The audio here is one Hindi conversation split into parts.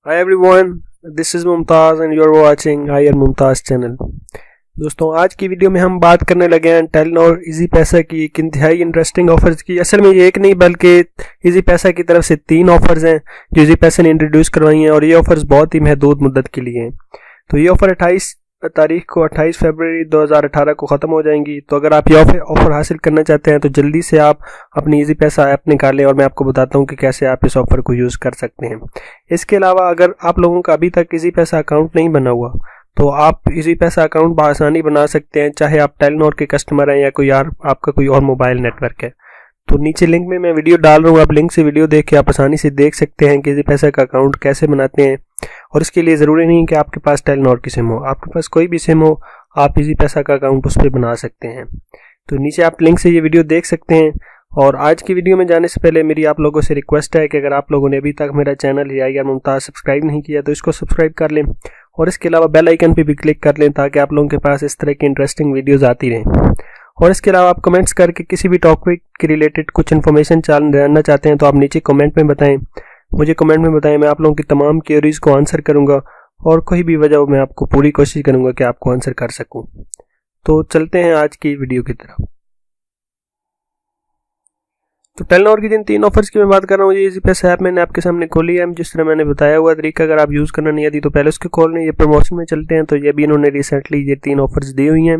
Hi everyone, this is Mumtaz and you are watching Higher Mumtaz channel। दोस्तों आज की वीडियो में हम बात करने लगे हैं टेलन और इजी पैसा की एक इंतहाई इंटरेस्टिंग ऑफर्स की। असल में ये एक नहीं बल्कि इजी पैसा की तरफ से 3 ऑफर्स हैं जो इजी पैसा ने इंट्रोड्यूस करवाई हैं और ये ऑफर्स बहुत ही महदूद मुद्दत के लिए हैं। तो ये ऑफर 28 तारीख को 28 फरवरी 2018 को ख़त्म हो जाएंगी। तो अगर आप ये ऑफर हासिल करना चाहते हैं तो जल्दी से आप अपनी इजी पैसा ऐप निकालें और मैं आपको बताता हूँ कि कैसे आप इस ऑफर को यूज़ कर सकते हैं। इसके अलावा अगर आप लोगों का अभी तक इजी पैसा अकाउंट नहीं बना हुआ तो आप इजी पैसा अकाउंट बआसानी बना सकते हैं, चाहे आप टेलीनॉर के कस्टमर हैं या कोई आपका कोई और मोबाइल नेटवर्क है। तो नीचे लिंक में मैं वीडियो डाल रहा हूँ, आप लिंक से वीडियो देख के आप आसानी से देख सकते हैं कि इजी पैसा का अकाउंट कैसे बनाते हैं। और इसके लिए ज़रूरी नहीं कि आपके पास टेलीनॉर की सिम हो, आपके पास कोई भी सिम हो आप इजी पैसा का अकाउंट उस पर बना सकते हैं। तो नीचे आप लिंक से ये वीडियो देख सकते हैं। और आज की वीडियो में जाने से पहले मेरी आप लोगों से रिक्वेस्ट है कि अगर आप लोगों ने अभी तक मेरा चैनल या मुमताज़ सब्सक्राइब नहीं किया तो इसको सब्सक्राइब कर लें और इसके अलावा बेल आइकन पे भी क्लिक कर लें ताकि आप लोगों के पास इस तरह की इंटरेस्टिंग वीडियोस आती रहें। और इसके अलावा आप कमेंट्स करके किसी भी टॉपिक के रिलेटेड कुछ इन्फॉर्मेशन जानना चाहते हैं तो आप नीचे कमेंट में बताएं, मुझे कमेंट में बताएं। मैं आप लोगों की तमाम क्वेरीज़ को आंसर करूँगा और कोई भी वजह मैं आपको पूरी कोशिश करूँगा कि आपको आंसर कर सकूँ। तो चलते हैं आज की वीडियो की तरफ। तो टेलीनॉर की जिन 3 ऑफर्स की मैं बात कर रहा हूँ, ये इजी पैसा ऐप मैंने आपके सामने खोली है। जिस तरह मैंने बताया हुआ तरीका अगर आप यूज़ करना नहीं आती तो पहले उसके खोलने, ये प्रमोशन में चलते हैं। तो ये भी इन्होंने रिसेंटली ये 3 ऑफर्स दी हुई हैं,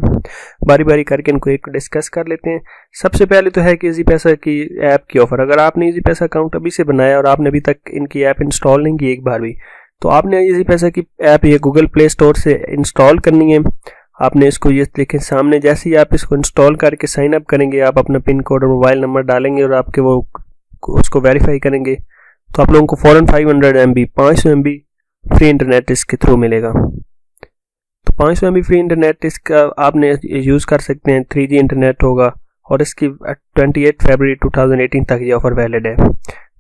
बारी बारी करके इनको एक डिस्कस कर लेते हैं। सबसे पहले तो है कि इजी पैसा की ऐप की ऑफ़र। अगर आपने इजी पैसा अकाउंट अभी से बनाया और आपने अभी तक इनकी ऐप इंस्टॉल नहीं की एक बार भी, तो आपने इजी पैसा की ऐप ये गूगल प्ले स्टोर से इंस्टॉल करनी है। आपने इसको ये देखें सामने, जैसे ही आप इसको इंस्टॉल करके साइन अप करेंगे, आप अपना पिन कोड और मोबाइल नंबर डालेंगे और आपके वो उसको वेरीफाई करेंगे तो आप लोगों को फ़ौरन 500 MB 500 MB फ्री इंटरनेट इसके थ्रू मिलेगा। तो 500 MB फ्री इंटरनेट इसका आपने यूज़ कर सकते हैं। 3G इंटरनेट होगा और इसकी 28 फरवरी 2018 तक ये ऑफ़र वैलिड है।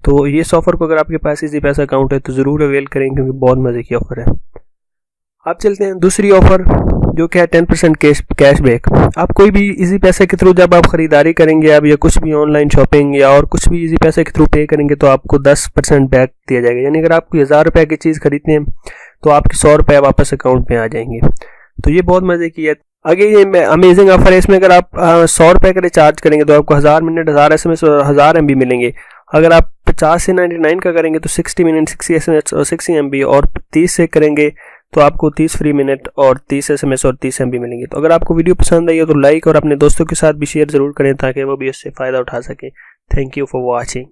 तो ये इस ऑफ़र को अगर आपके पास इजी पैसा अकाउंट है तो ज़रूर अवेल करें क्योंकि बहुत मज़े की ऑफ़र है। आप चलते हैं दूसरी ऑफ़र जो कि है 10% कैशबैक। आप कोई भी इजी पैसे के थ्रू जब आप ख़रीदारी करेंगे आप या कुछ भी ऑनलाइन शॉपिंग या और कुछ भी इजी पैसे के थ्रू पे करेंगे तो आपको 10% बैक दिया जाएगा। यानी अगर आप कोई 1000 रुपये की चीज़ खरीदते हैं तो आपके 100 रुपये वापस अकाउंट में आ जाएंगे। तो ये बहुत मज़े की है। आगे ये अमेजिंग ऑफर है, इसमें अगर आप 100 रुपये का रिचार्ज करेंगे तो आपको 1000 मिनट 1000 SMS और 1000 MB मिलेंगे। अगर आप 50 से 99 का करेंगे तो 60 मिनट 60 SMS और 60 MB और 30 से करेंगे तो आपको 30 फ्री मिनट और 30 SMS और 30 MB मिलेंगे। तो अगर आपको वीडियो पसंद आई हो तो लाइक और अपने दोस्तों के साथ भी शेयर ज़रूर करें ताकि वो भी इससे फ़ायदा उठा सकें। Thank you for watching.